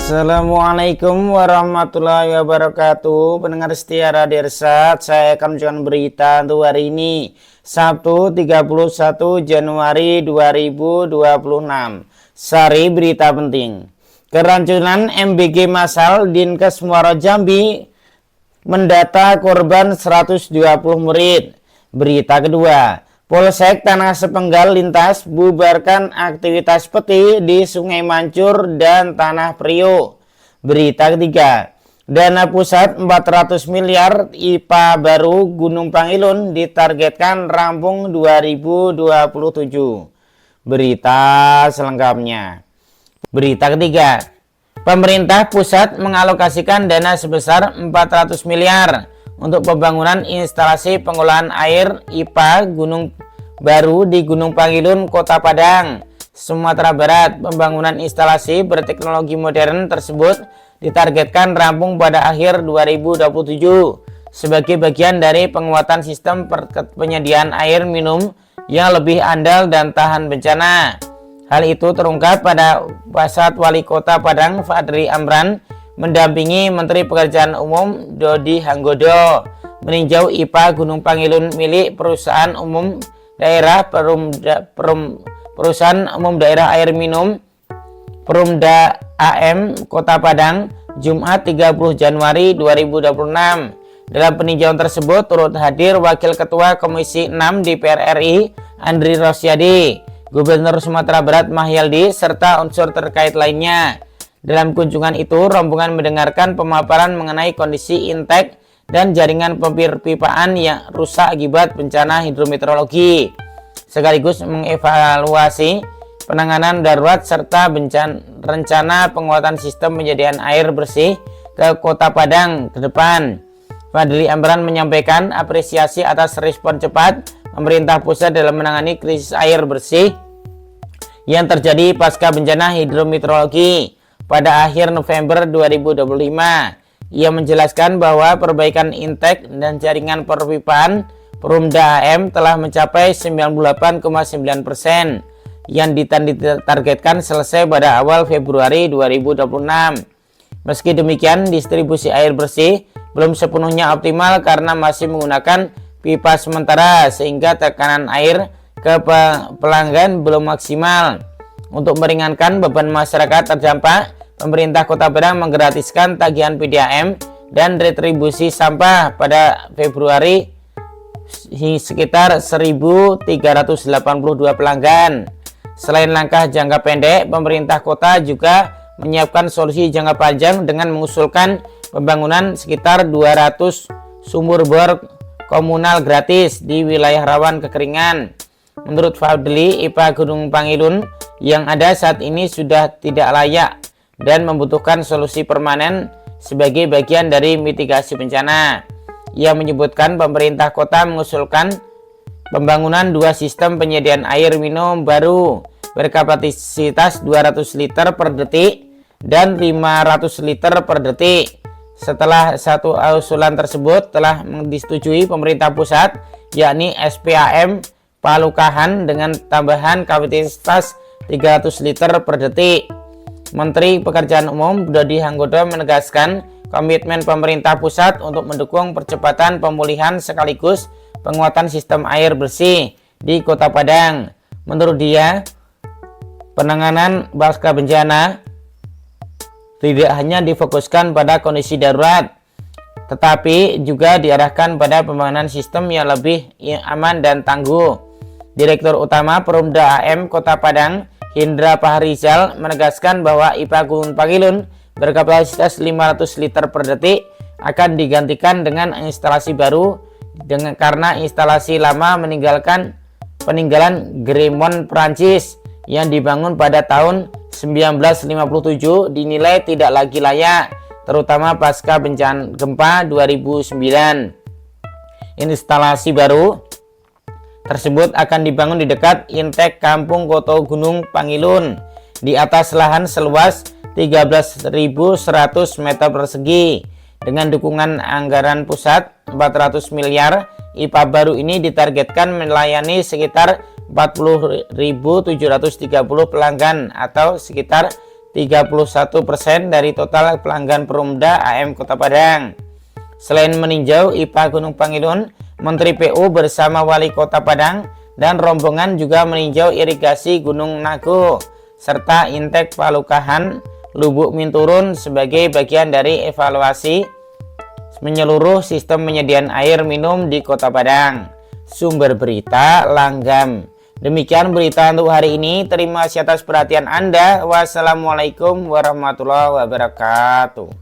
Assalamualaikum warahmatullahi wabarakatuh. Pendengar setia Radio Irsad, saya akan menunjukkan berita untuk hari ini, Sabtu 31 Januari 2026. Sari berita penting. Kerancunan MBG massal Dinkes Muaro Jambi mendata korban 120 murid. Berita kedua, Polsek Tanah Sepenggal lintas bubarkan aktivitas peti di Sungai Mancur dan Tanah Priok. Berita ketiga, dana pusat 400 miliar IPA baru Gunung Pangilun ditargetkan rampung 2027. Berita selengkapnya. Berita ketiga, pemerintah pusat mengalokasikan dana sebesar 400 miliar untuk pembangunan instalasi pengolahan air IPA Gunung Baru di Gunung Pangilun, Kota Padang, Sumatera Barat. Pembangunan instalasi berteknologi modern tersebut ditargetkan rampung pada akhir 2027 sebagai bagian dari penguatan sistem penyediaan air minum yang lebih andal dan tahan bencana. Hal itu terungkap pada saat Wali Kota Padang Fadri Amran mendampingi Menteri Pekerjaan Umum Dodi Hanggodo meninjau IPA Gunung Pangilun milik Perusahaan Umum Daerah Perusahaan Umum Daerah Air Minum Perumda AM Kota Padang Jumat 30 Januari 2026. Dalam peninjauan tersebut turut hadir Wakil Ketua Komisi 6 DPR RI Andri Rosyadi, Gubernur Sumatera Barat Mahyaldi, serta unsur terkait lainnya. Dalam kunjungan itu, rombongan mendengarkan pemaparan mengenai kondisi intek dan jaringan perpipaan yang rusak akibat bencana hidrometeorologi, sekaligus mengevaluasi penanganan darurat serta rencana penguatan sistem penyediaan air bersih ke Kota Padang ke depan. Fadli Amran menyampaikan apresiasi atas respon cepat pemerintah pusat dalam menangani krisis air bersih yang terjadi pasca bencana hidrometeorologi pada akhir November 2025. Ia menjelaskan bahwa perbaikan intek dan jaringan perpipaan Perumda AM telah mencapai 98,9% yang ditargetkan selesai pada awal Februari 2026. Meski demikian, distribusi air bersih belum sepenuhnya optimal karena masih menggunakan pipa sementara sehingga tekanan air ke pelanggan belum maksimal. Untuk meringankan beban masyarakat terdampak, pemerintah Kota Padang menggratiskan tagihan PDAM dan retribusi sampah pada Februari sekitar 1.382 pelanggan. Selain langkah jangka pendek, pemerintah kota juga menyiapkan solusi jangka panjang dengan mengusulkan pembangunan sekitar 200 sumur bor komunal gratis di wilayah rawan kekeringan. Menurut Fadli, IPA Gunung Pangilun yang ada saat ini sudah tidak layak dan membutuhkan solusi permanen sebagai bagian dari mitigasi bencana. Ia menyebutkan pemerintah kota mengusulkan pembangunan 2 sistem penyediaan air minum baru berkapasitas 200 liter per detik dan 500 liter per detik. Setelah satu usulan tersebut telah disetujui pemerintah pusat, yakni SPAM Palukahan dengan tambahan kapasitas 300 liter per detik. Menteri Pekerjaan Umum Dodi Hanggodo menegaskan komitmen pemerintah pusat untuk mendukung percepatan pemulihan sekaligus penguatan sistem air bersih di Kota Padang. Menurut dia, penanganan pasca bencana tidak hanya difokuskan pada kondisi darurat, tetapi juga diarahkan pada pembangunan sistem yang lebih aman dan tangguh. Direktur Utama Perumda AM Kota Padang Hindra Fahrizal menegaskan bahwa IPA Gunung Pangilun berkapasitas 500 liter per detik akan digantikan dengan instalasi baru karena instalasi lama peninggalan Gremon Prancis yang dibangun pada tahun 1957 dinilai tidak lagi layak, terutama pasca bencana gempa 2009. Instalasi baru tersebut akan dibangun di dekat intek Kampung Koto Gunung Pangilun di atas lahan seluas 13.100 meter persegi. Dengan dukungan anggaran pusat 400 miliar, IPA baru ini ditargetkan melayani sekitar 40.730 pelanggan atau sekitar 31% dari total pelanggan Perumda AM Kota Padang. Selain meninjau IPA Gunung Pangilun, Menteri PU bersama Wali Kota Padang dan rombongan juga meninjau irigasi Gunung Nago serta Intek Palukahan Lubuk Minturun sebagai bagian dari evaluasi menyeluruh sistem penyediaan air minum di Kota Padang. Sumber berita Langgam. Demikian berita untuk hari ini. Terima kasih atas perhatian Anda. Wassalamualaikum warahmatullahi wabarakatuh.